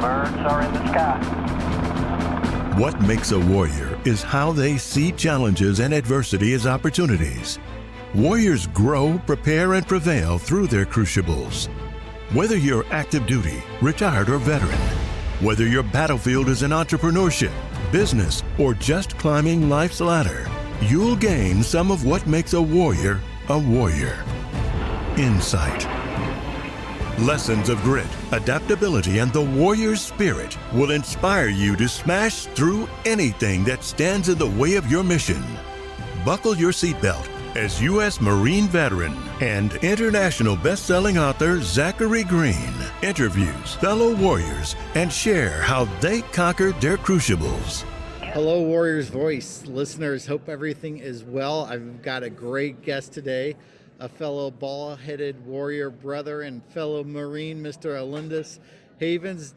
Birds are in the sky. What makes a warrior is how they see challenges and adversity as opportunities. Warriors grow, prepare, and prevail through their crucibles. Whether you're active duty, retired, or veteran, whether your battlefield is in entrepreneurship, business, or just climbing life's ladder, you'll gain some of what makes a warrior a warrior. Insight. Lessons of grit, adaptability, and the warrior's spirit will inspire you to smash through anything that stands in the way of your mission. Buckle your seatbelt as U.S. Marine veteran and international best-selling author Zachary Green interviews fellow warriors and share how they conquered their crucibles. Hello, Warriors Voice listeners. Hope everything is well. I've got a great guest today, a fellow ball-headed warrior brother and fellow Marine, Mr. Alundas Havens.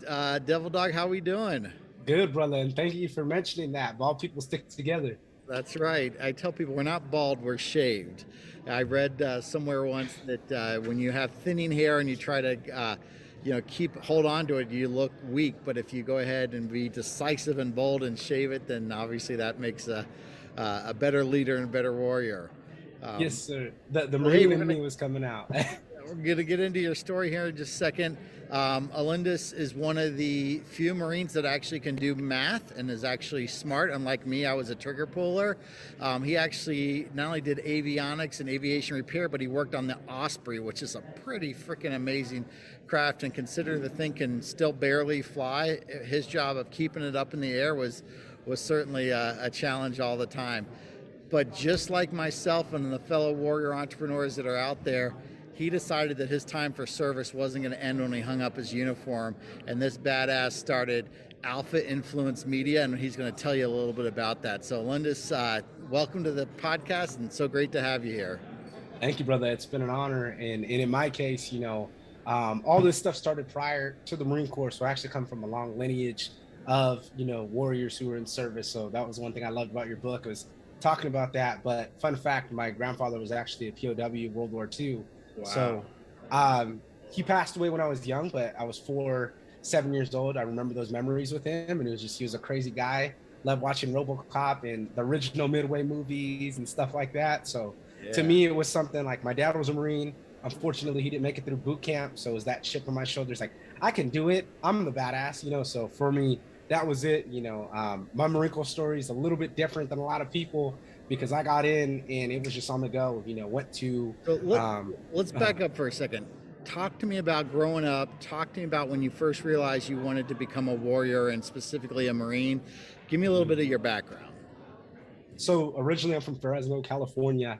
Devil Dog, how we doing? Good, brother, and thank you for mentioning that. Bald people stick together. That's right. I tell people we're not bald, we're shaved. I read somewhere once that when you have thinning hair and you try to hold on to it, you look weak. But if you go ahead and be decisive and bold and shave it, then obviously that makes a better leader and a better warrior. Yes, sir. The Marine in me was coming out. We're going to get into your story here in just a second. Alundas is one of the few Marines that actually can do math and is actually smart. Unlike me, I was a trigger puller. He actually not only did avionics and aviation repair, but he worked on the Osprey, which is a pretty freaking amazing craft. And considering the thing can still barely fly, his job of keeping it up in the air was certainly a challenge all the time. But just like myself and the fellow warrior entrepreneurs that are out there, he decided that his time for service wasn't going to end when he hung up his uniform. And this badass started Alpha Influence Media, and he's going to tell you a little bit about that. So, Alundas, welcome to the podcast, and so great to have you here. Thank you, brother. It's been an honor. And in my case, all this stuff started prior to the Marine Corps. So I actually come from a long lineage of, warriors who were in service. So that was one thing I loved about your book, was talking about that. But fun fact, my grandfather was actually a POW World War II. Wow. So he passed away when I was young, but I was 7 years old. I remember those memories with him, and he was a crazy guy. Loved watching RoboCop and the original Midway movies and stuff like that. So To me, it was something like, my dad was a Marine. Unfortunately, he didn't make it through boot camp. So it was that chip on my shoulders, like, I can do it. I'm the badass, So for me, that was it. My Marine Corps story is a little bit different than a lot of people, because I got in and it was just on the go, went to... So let's back up for a second. Talk to me about growing up. Talk to me about when you first realized you wanted to become a warrior and specifically a Marine. Give me a little bit of your background. So originally I'm from Fresno, California.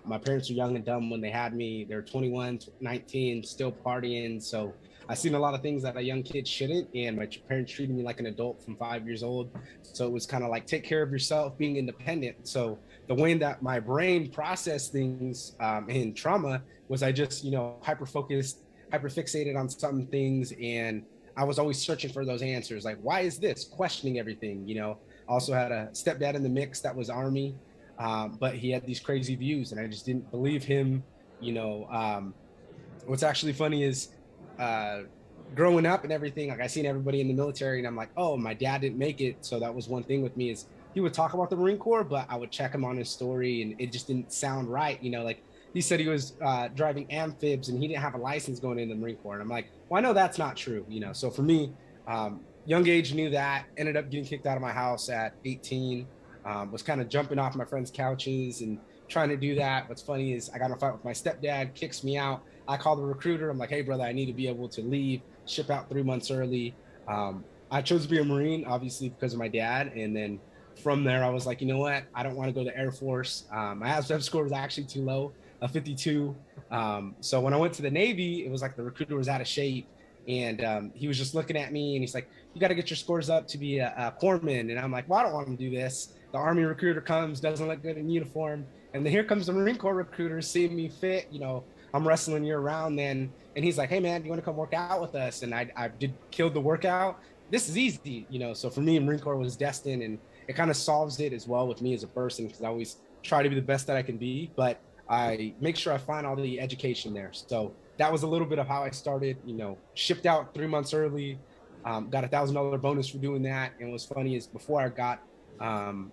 My parents were young and dumb when they had me. They're 21, 19, still partying. So I've seen a lot of things that a young kid shouldn't, and my parents treated me like an adult from 5 years old. So it was kind of like, take care of yourself, being independent. So the way that my brain processed things in trauma was, I just, hyper-focused, hyper-fixated on some things, and I was always searching for those answers. Like, why is this? Questioning everything, Also had a stepdad in the mix that was Army, but he had these crazy views, and I just didn't believe him. What's actually funny is, growing up and everything, like, I seen everybody in the military, and I'm like, oh, my dad didn't make it. So that was one thing with me, is he would talk about the Marine Corps, but I would check him on his story, and it just didn't sound right. Like, he said he was driving amphibs and he didn't have a license going into the Marine Corps. And I'm like, well, I know that's not true. So for me, young age, knew that, ended up getting kicked out of my house at 18, was kind of jumping off my friends' couches and trying to do that. What's funny is, I got in a fight with my stepdad, kicks me out. I call the recruiter. I'm like, hey, brother, I need to be able to leave, ship out 3 months early. I chose to be a Marine, obviously, because of my dad. And then from there, I was like, you know what? I don't want to go to the Air Force. My ASVAB score was actually too low, a 52. So when I went to the Navy, it was like the recruiter was out of shape. And he was just looking at me, and he's like, you got to get your scores up to be a corpsman. And I'm like, well, I don't want to do this. The Army recruiter comes, doesn't look good in uniform. And then here comes the Marine Corps recruiter, seeing me fit, I'm wrestling year round then. And he's like, hey man, do you want to come work out with us? And I killed the workout. This is easy, So for me, Marine Corps was destined, and it kind of solves it as well with me as a person, because I always try to be the best that I can be, but I make sure I find all the education there. So that was a little bit of how I started, shipped out 3 months early, Got $1,000 bonus for doing that. And what's funny is before I got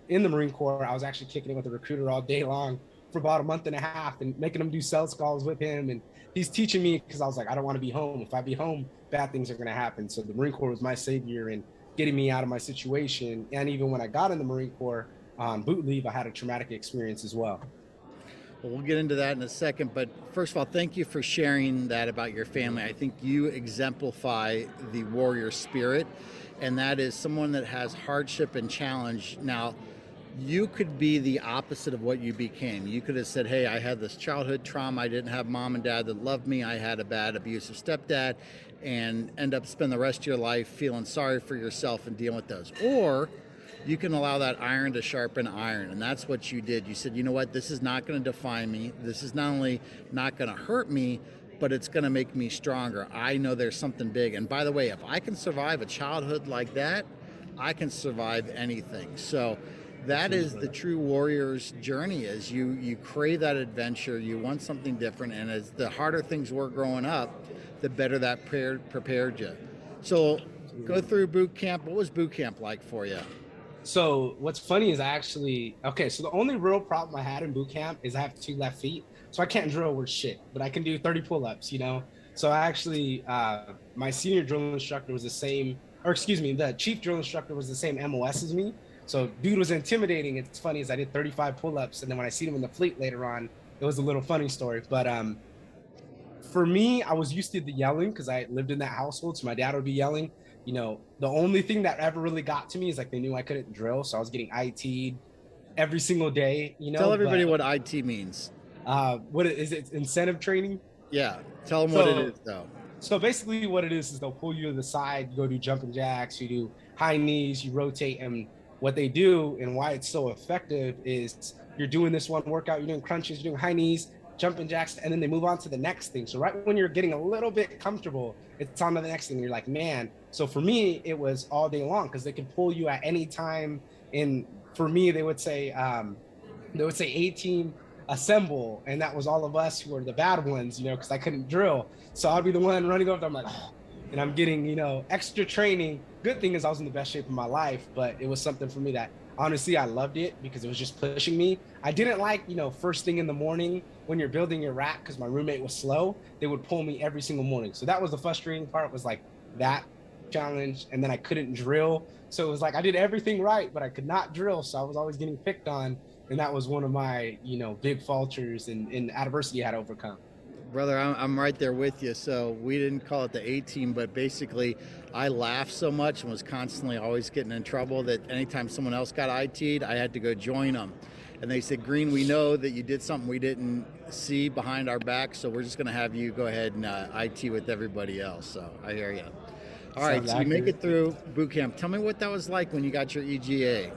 in the Marine Corps, I was actually kicking it with a recruiter all day long for about a month and a half and making him do sales calls with him. And he's teaching me because I was like, I don't want to be home. If I be home, bad things are going to happen. So the Marine Corps was my savior in getting me out of my situation. And even when I got in the Marine Corps on boot leave, I had a traumatic experience as well. Well, we'll get into that in a second, but first of all, thank you for sharing that about your family. I think you exemplify the warrior spirit, and that is someone that has hardship and challenge. Now, you could be the opposite of what you became. You could have said, hey, I had this childhood trauma. I didn't have mom and dad that loved me. I had a bad abusive stepdad, and end up spending the rest of your life feeling sorry for yourself and dealing with those. Or you can allow that iron to sharpen iron, and that's what you did. You said, you know what, this is not going to define me. This is not only not going to hurt me, but it's going to make me stronger. I know there's something big. And by the way, if I can survive a childhood like that, I can survive anything. So that is the true warrior's journey, is you crave that adventure, you want something different, and as the harder things were growing up, the better that prepared you. So go through boot camp. What was boot camp like for you? So what's funny is so the only real problem I had in boot camp is I have 2 left feet. So I can't drill worth shit, but I can do 30 pull-ups, you know? So I actually, my senior drill instructor was the chief drill instructor was the same MOS as me. So dude was intimidating. It's funny is I did 35 pull-ups. And then when I seen him in the fleet later on, it was a little funny story. But for me, I was used to the yelling because I lived in that household. So my dad would be yelling. You know, the only thing that ever really got to me is like they knew I couldn't drill. So I was getting IT'd every single day, you know. Tell everybody what IT means. What is it? Incentive training? Yeah. Tell them what it is, though. So basically what it is they'll pull you to the side, you go do jumping jacks, you do high knees, you rotate. And what they do and why it's so effective is you're doing this one workout, you're doing crunches, you're doing high knees, jumping jacks, and then they move on to the next thing. So right when you're getting a little bit comfortable, it's on to the next thing. And you're like, man. So for me, it was all day long because they could pull you at any time. And for me, they would say ATeam assemble. And that was all of us who were the bad ones, you know, because I couldn't drill. So I'd be the one running over there. I'm like, oh, and I'm getting, you know, extra training. Good thing is I was in the best shape of my life, but it was something for me that honestly, I loved it because it was just pushing me. I didn't like, you know, first thing in the morning when you're building your rack, because my roommate was slow, they would pull me every single morning. So that was the frustrating part, was like that challenge. And then I couldn't drill. So it was like I did everything right, but I could not drill. So I was always getting picked on. And that was one of my, you know, big falters and adversity I had to overcome. Brother, I'm right there with you. So we didn't call it the ATeam, but basically I laughed so much and was constantly always getting in trouble that anytime someone else got IT'd, I had to go join them. And they said, Green, we know that you did something we didn't see behind our back, so we're just going to have you go ahead and IT with everybody else. So I hear you. All right, so you make it through boot camp. Tell me what that was like when you got your EGA.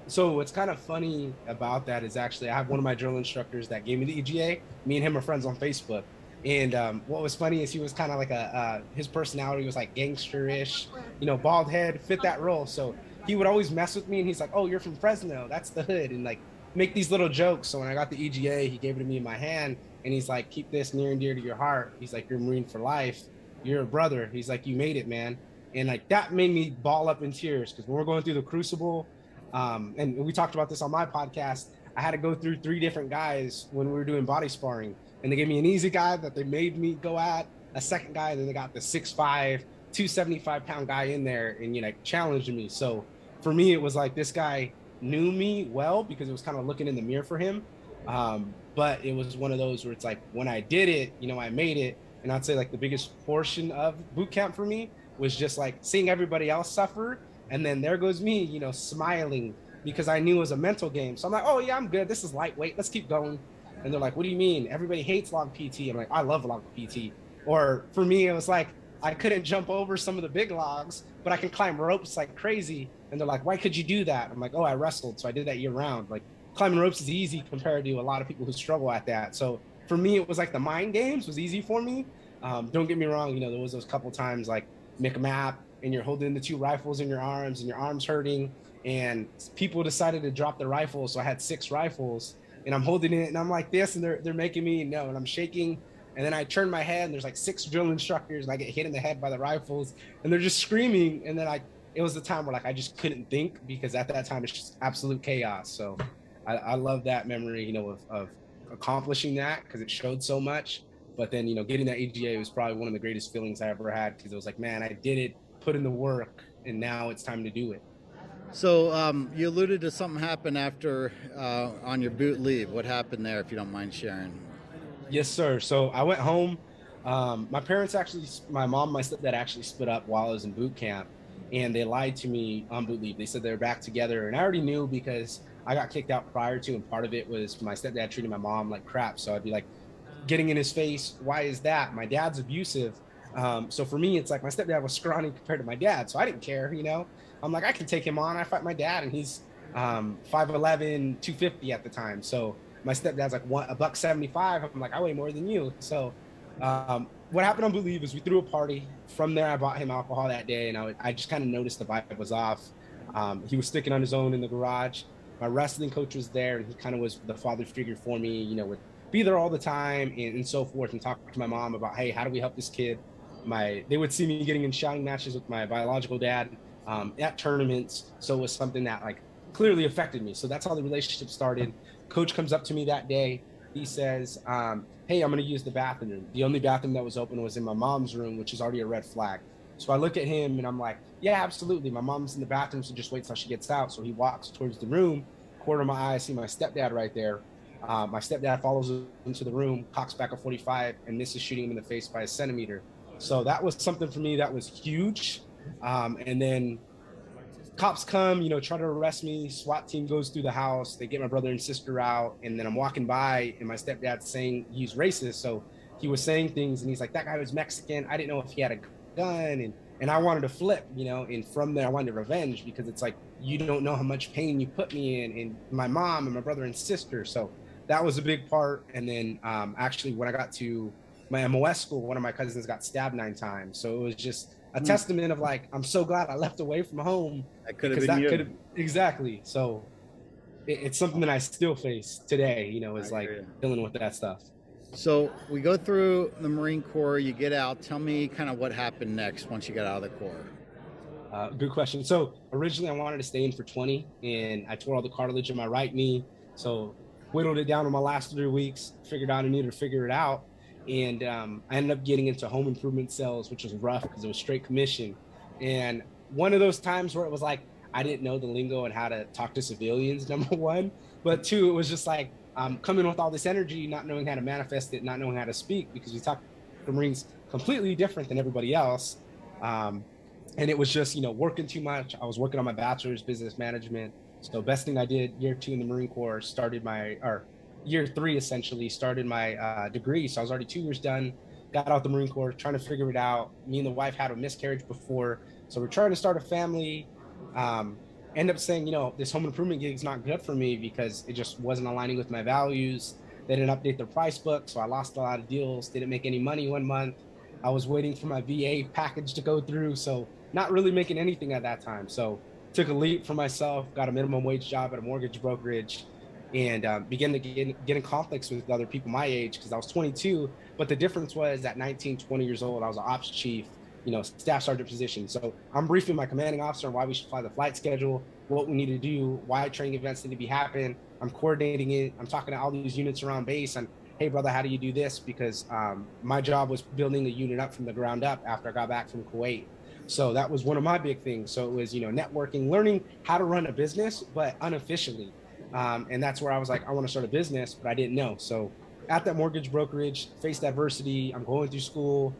So what's kind of funny about that is actually I have one of my drill instructors that gave me the EGA. Me and him are friends on Facebook. And what was funny is he was kind of like his personality was like gangsterish, you know, bald head, fit that role. So he would always mess with me and he's like, oh, you're from Fresno. That's the hood. And like make these little jokes. So when I got the EGA, he gave it to me in my hand and he's like, keep this near and dear to your heart. He's like, you're a Marine for life. You're a brother. He's like, you made it, man. And like that made me ball up in tears because when we're going through the crucible, and we talked about this on my podcast, I had to go through 3 different guys when we were doing body sparring. And they gave me an easy guy that they made me go at, a second guy, and then they got the 6'5", 275-pound guy in there and, you know, challenged me. So for me, it was like this guy knew me well because it was kind of looking in the mirror for him. But it was one of those where it's like when I did it, you know, I made it. And I'd say like the biggest portion of boot camp for me was just like seeing everybody else suffer. And then there goes me, you know, smiling because I knew it was a mental game. So I'm like, oh yeah, I'm good. This is lightweight. Let's keep going. And they're like, what do you mean? Everybody hates log PT. I'm like, I love log PT. Or for me, it was like, I couldn't jump over some of the big logs, but I can climb ropes like crazy. And they're like, why could you do that? I'm like, oh, I wrestled. So I did that year round. Like climbing ropes is easy compared to a lot of people who struggle at that. So for me, it was like the mind games was easy for me. Don't get me wrong. You know, there was those couple times like make a map and you're holding the 2 rifles in your arms and your arms hurting. And people decided to drop the rifles. So I had 6 rifles and I'm holding it and I'm like this and they're making me know and I'm shaking. And then I turn my head and there's like 6 drill instructors and I get hit in the head by the rifles and they're just screaming. And then it was the time where like I just couldn't think, because at that time it's just absolute chaos. So I love that memory, of accomplishing that, because it showed so much. But then, getting that EGA was probably one of the greatest feelings I ever had, because it was like, man, I did it, put in the work, and now it's time to do it. So you alluded to something happened after on your boot leave. What happened there, if you don't mind sharing? Yes, sir. So I went home. My parents actually, my mom, my stepdad actually split up while I was in boot camp, and they lied to me on boot leave. They said they were back together, and I already knew because I got kicked out prior to, and part of it was my stepdad treating my mom like crap. So I'd be like getting in his face. Why is that? My dad's abusive. So for me, it's like my stepdad was scrawny compared to my dad, so I didn't care. I'm like, I can take him on. I fight my dad, and he's 5'11", 250 at the time. So my stepdad's like a buck 75. I'm like, I weigh more than you. So what happened on Believe is we threw a party. From there, I bought him alcohol that day, and I just kind of noticed the vibe was off. He was sticking on his own in the garage. My wrestling coach was there, and he kind of was the father figure for me, would be there all the time and so forth, and talk to my mom about, hey, how do we help this kid? They would see me getting in shouting matches with my biological dad at tournaments. So it was something that like clearly affected me. So that's how the relationship started. Coach comes up to me that day. He says, hey, I'm going to use the bathroom. The only bathroom that was open was in my mom's room, which is already a red flag. So I look at him and I'm like, yeah, absolutely. My mom's in the bathroom, so just wait till she gets out. So he walks towards the room, corner of my eye, I see my stepdad right there. My stepdad follows into the room, cocks back a 45, and misses shooting him in the face by a centimeter. So that was something for me that was huge. And then cops come, try to arrest me. SWAT team goes through the house. They get my brother and sister out. And then I'm walking by and my stepdad's saying he's racist. So he was saying things and he's like, that guy was Mexican. I didn't know if he had a gun. And I wanted to flip, and from there I wanted revenge, because it's like, you don't know how much pain you put me in, and my mom and my brother and sister. So that was a big part. And then actually when I got to my MOS school, one of my cousins got stabbed 9 times. So it was just a testament of like, I'm so glad I left away from home. That could have been you. Exactly. So it's something that I still face today, is like dealing with that stuff. So we go through the Marine Corps, you get out. Tell me kind of what happened next once you got out of the Corps. Good question. So originally I wanted to stay in for 20, and I tore all the cartilage in my right knee. So whittled it down in my last 3 weeks, figured out I needed to figure it out. And I ended up getting into home improvement sales, which was rough because it was straight commission. And one of those times where it was like, I didn't know the lingo and how to talk to civilians, number one. But 2, it was just like, coming with all this energy, not knowing how to manifest it, not knowing how to speak, because we talk to Marines completely different than everybody else. And it was just, working too much. I was working on my bachelor's business management. So best thing I did year 2 in the Marine Corps, year 3 essentially started my degree. So I was already 2 years done, got out the Marine Corps, trying to figure it out. Me and the wife had a miscarriage before. So we're trying to start a family. End up saying, this home improvement gig is not good for me because it just wasn't aligning with my values. They didn't update their price book, so I lost a lot of deals, didn't make any money 1 month. I was waiting for my VA package to go through, so not really making anything at that time. So took a leap for myself, got a minimum wage job at a mortgage brokerage, and began to get in conflicts with other people my age, because I was 22. But the difference was at 19, 20 years old, I was an ops chief, staff sergeant position. So I'm briefing my commanding officer on why we should fly the flight schedule, what we need to do, why training events need to be happening. I'm coordinating it. I'm talking to all these units around base and, hey, brother, how do you do this? Because my job was building the unit up from the ground up after I got back from Kuwait. So that was one of my big things. So it was, networking, learning how to run a business, but unofficially. And that's where I was like, I want to start a business, but I didn't know. So at that mortgage brokerage, faced adversity. I'm going through school,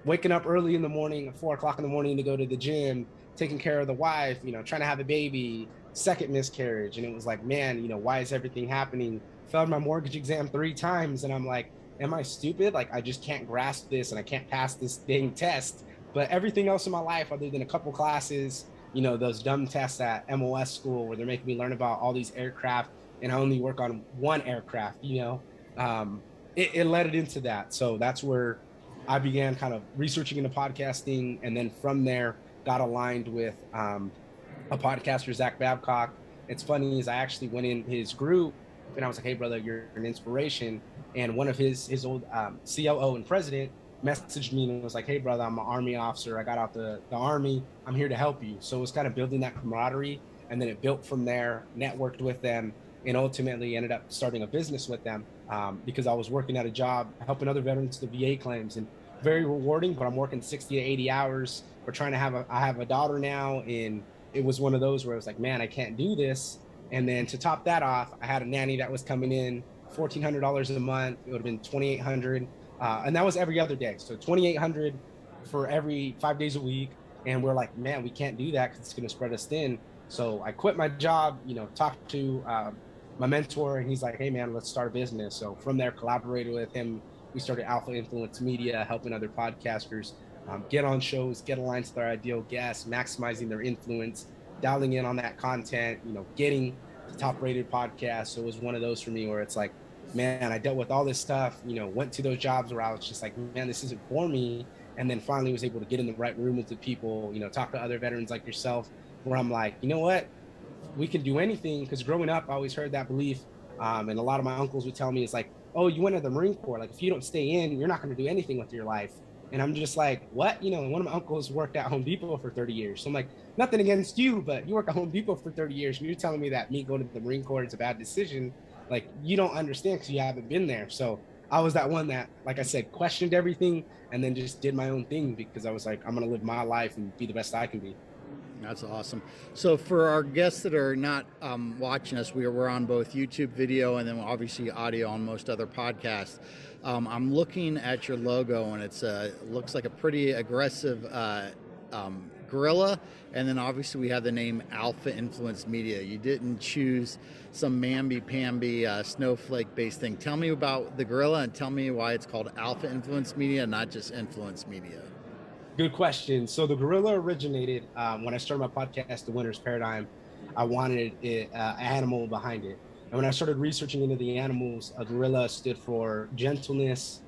waking up early in the morning at 4 o'clock in the morning to go to the gym, taking care of the wife, trying to have a baby, second miscarriage. And it was like, man, why is everything happening? Failed my mortgage exam 3 times. And I'm like, am I stupid? Like, I just can't grasp this and I can't pass this dang test. But everything else in my life, other than a couple classes, those dumb tests at MOS school where they're making me learn about all these aircraft and I only work on one aircraft, it led it into that. So that's where I began kind of researching into podcasting. And then from there got aligned with a podcaster, Zach Babcock. It's funny is I actually went in his group and I was like, hey brother, you're an inspiration. And one of his old COO and president messaged me and was like, "Hey, brother, I'm an Army officer. I got out the Army. I'm here to help you." So it was kind of building that camaraderie. And then it built from there, networked with them, and ultimately ended up starting a business with them because I was working at a job helping other veterans to VA claims, and very rewarding. But I'm working 60 to 80 hours. We're trying to I have a daughter now, and it was one of those where I was like, man, I can't do this. And then to top that off, I had a nanny that was coming in $1,400 a month. It would have been 2,800, and that was every other day. So 2,800 for every 5 days a week. And we're like, man, we can't do that because it's going to spread us thin. So I quit my job, talked to my mentor, and he's like, hey, man, let's start a business. So from there, collaborated with him. We started Alpha Influence Media, helping other podcasters get on shows, get aligned to their ideal guests, maximizing their influence, dialing in on that content, getting the top rated podcast. So it was one of those for me where it's like, man, I dealt with all this stuff, went to those jobs where I was just like, man, this isn't for me. And then finally was able to get in the right room with the people, talk to other veterans like yourself, where I'm like, you know what, we can do anything. Because growing up, I always heard that belief. And a lot of my uncles would tell me, it's like, oh, you went to the Marine Corps. Like, if you don't stay in, you're not going to do anything with your life. And I'm just like, what? One of my uncles worked at Home Depot for 30 years. So I'm like, nothing against you, but you work at Home Depot for 30 years. And you're telling me that me going to the Marine Corps is a bad decision. Like, you don't understand because you haven't been there. So I was that one that, like I said, questioned everything and then just did my own thing because I was like, I'm going to live my life and be the best I can be. That's awesome. So for our guests that are not watching us, we're on both YouTube video and then obviously audio on most other podcasts. I'm looking at your logo and it looks like a pretty aggressive gorilla, and then obviously we have the name Alpha Influence Media. You didn't choose some mamby-pamby snowflake-based thing. Tell me about the gorilla and tell me why it's called Alpha Influence Media, not just Influence Media. Good question. So the gorilla originated when I started my podcast, The Winner's Paradigm. I wanted an animal behind it. And when I started researching into the animals, a gorilla stood for gentleness.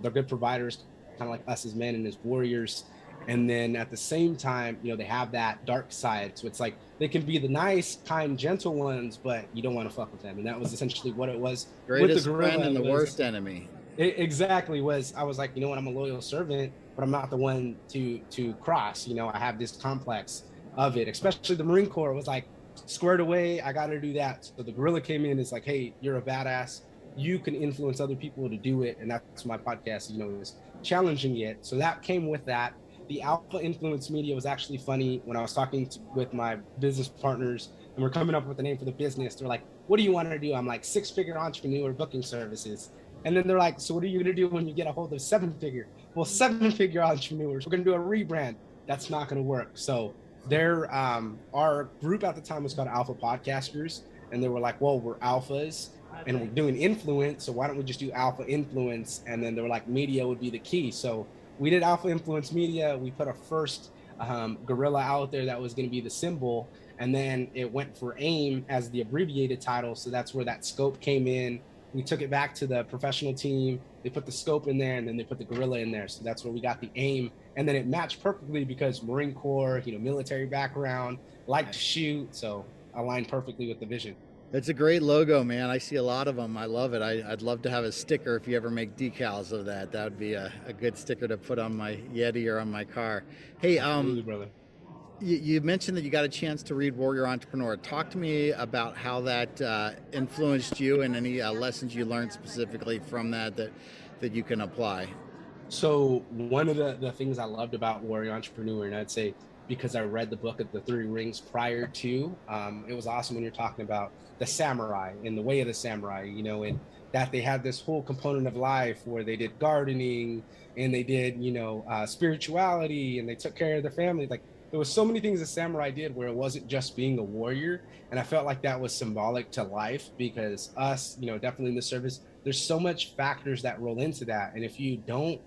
They're good providers, kind of like us as men and as warriors. And then at the same time, they have that dark side. So it's like they can be the nice, kind, gentle ones, but you don't want to fuck with them. And that was essentially what it was. Greatest friend and the worst enemy. Exactly. I was like, I'm a loyal servant, but I'm not the one to cross. I have this complex of it, especially the Marine Corps was like squared away. I got to do that. So the gorilla came in. It's like, hey, you're a badass. You can influence other people to do it. And that's my podcast, is challenging it. So that came with that. The Alpha Influence Media was actually funny when I was talking with my business partners and we're coming up with a name for the business. They're like, what do you want to do? I'm like, 6-figure entrepreneur booking services. And then they're like, so what are you going to do when you get a hold of 7-figure? Well, 7-figure entrepreneurs, we're going to do a rebrand. That's not going to work. So our group at the time was called Alpha Podcasters. And they were like, well, we're alphas and we're doing influence. So why don't we just do Alpha Influence? And then they were like, media would be the key. So we did Alpha Influence Media. We put our first gorilla out there that was going to be the symbol. And then it went for AIM as the abbreviated title. So that's where that scope came in. We took it back to the professional team. They put the scope in there and then they put the gorilla in there. So that's where we got the AIM. And then it matched perfectly because Marine Corps, military background, like to shoot. So aligned perfectly with the vision. It's a great logo, man. I see a lot of them. I love it. I'd love to have a sticker if you ever make decals of that. That would be a good sticker to put on my Yeti or on my car. Hey, Absolutely, brother. You mentioned that you got a chance to read Warrior Entrepreneur. Talk to me about how that influenced you and any lessons you learned specifically from that you can apply. So one of the things I loved about Warrior Entrepreneur, and I'd say because I read the book of the 3 Rings prior to, it was awesome when you're talking about the samurai and the way of the samurai, and that they had this whole component of life where they did gardening and they did, spirituality and they took care of their family. Like, there was so many things a samurai did where it wasn't just being a warrior. And I felt like that was symbolic to life because us, definitely in the service, there's so much factors that roll into that. And if you don't,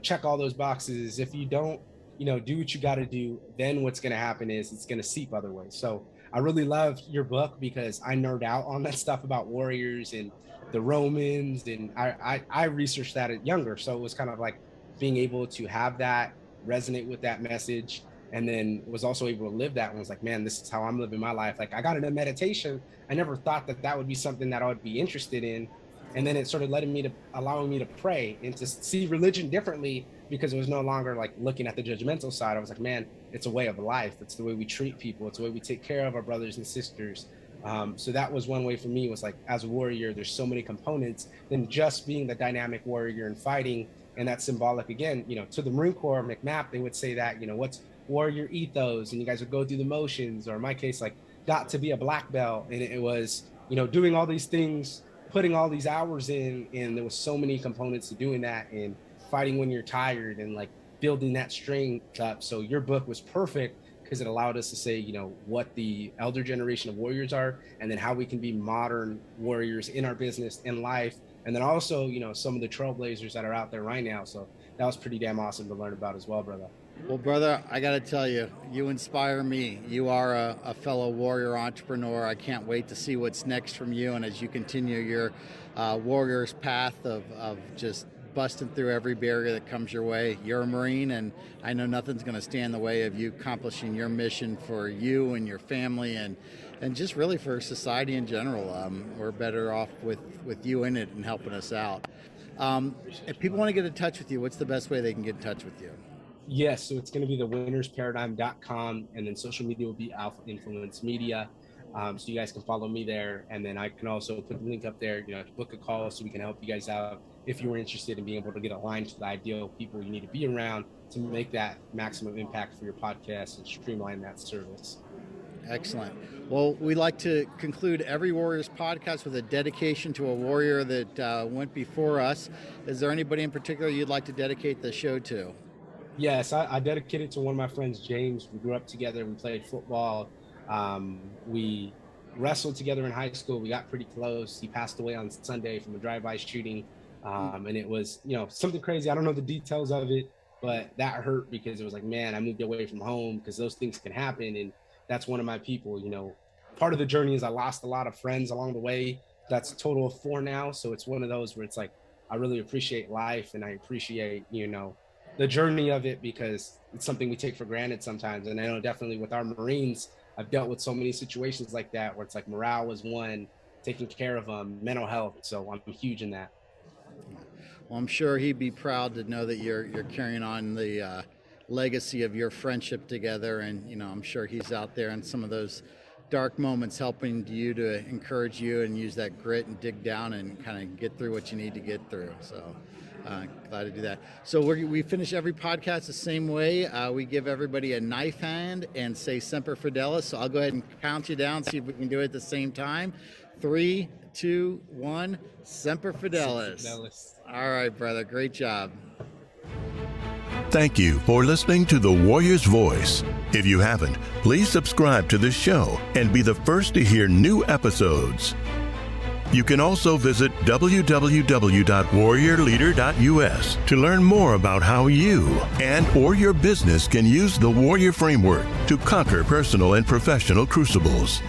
check all those boxes, if you don't, do what you got to do, then what's going to happen is it's going to seep other ways. So I really love your book because I nerd out on that stuff about warriors and the Romans. And I researched that at younger. So it was kind of like being able to have that resonate with that message. And then was also able to live that and was like, man, this is how I'm living my life. Like, I got into meditation. I never thought that would be something that I would be interested in. And then it started allowing me to pray and to see religion differently, because it was no longer like looking at the judgmental side. I was like, man, it's a way of life. It's the way we treat people. It's the way we take care of our brothers and sisters. So that was one way for me, was like, as a warrior, there's so many components than just being the dynamic warrior and fighting. And that's symbolic again, to the Marine Corps, McMap, they would say that, what's warrior ethos? And you guys would go through the motions, or in my case, like, got to be a black belt. And it was, doing all these things, putting all these hours in, and there was so many components to doing that, and fighting when you're tired, and like building that strength up. So your book was perfect, because it allowed us to say, what the elder generation of warriors are, and then how we can be modern warriors in our business, in life. And then also, some of the trailblazers that are out there right now. So that was pretty damn awesome to learn about as well, brother. Well, brother, I got to tell you, you inspire me. You are a fellow warrior entrepreneur. I can't wait to see what's next from you. And as you continue your warrior's path of just busting through every barrier that comes your way, you're a Marine, and I know nothing's going to stand in the way of you accomplishing your mission for you and your family, and just really for society in general. We're better off with you in it and helping us out. If people want to get in touch with you, what's the best way they can get in touch with you? Yes, so it's going to be thewinnersparadigm.com, and then social media will be Alpha Influence Media. So you guys can follow me there, and then I can also put the link up there, to book a call so we can help you guys out if you were interested in being able to get aligned to the ideal people you need to be around to make that maximum impact for your podcast and streamline that service. Excellent. Well, we like to conclude every Warriors podcast with a dedication to a warrior that went before us. Is there anybody in particular you'd like to dedicate the show to? Yes, I dedicate it to one of my friends, James. We grew up together. We played football. We wrestled together in high school. We got pretty close. He passed away on Sunday from a drive-by shooting. And it was, something crazy. I don't know the details of it, but that hurt, because it was like, man, I moved away from home, because those things can happen. And that's one of my people. Part of the journey is I lost a lot of friends along the way. That's a total of 4 now. So it's one of those where it's like, I really appreciate life, and I appreciate, the journey of it, because it's something we take for granted sometimes. And I know definitely with our Marines, I've dealt with so many situations like that, where it's like morale was one, taking care of them, mental health. So I'm huge in that. Well, I'm sure he'd be proud to know that you're carrying on the legacy of your friendship together. And, I'm sure he's out there in some of those dark moments helping you to encourage you and use that grit and dig down and kind of get through what you need to get through. So glad to do that. So we finish every podcast the same way. We give everybody a knife hand and say Semper Fidelis. So I'll go ahead and count you down, see if we can do it at the same time. 3, 2, 1, Semper Fidelis. Semper Fidelis. All right, brother. Great job. Thank you for listening to The Warrior's Voice. If you haven't, please subscribe to this show and be the first to hear new episodes. You can also visit www.warriorleader.us to learn more about how you and/or your business can use the Warrior Framework to conquer personal and professional crucibles.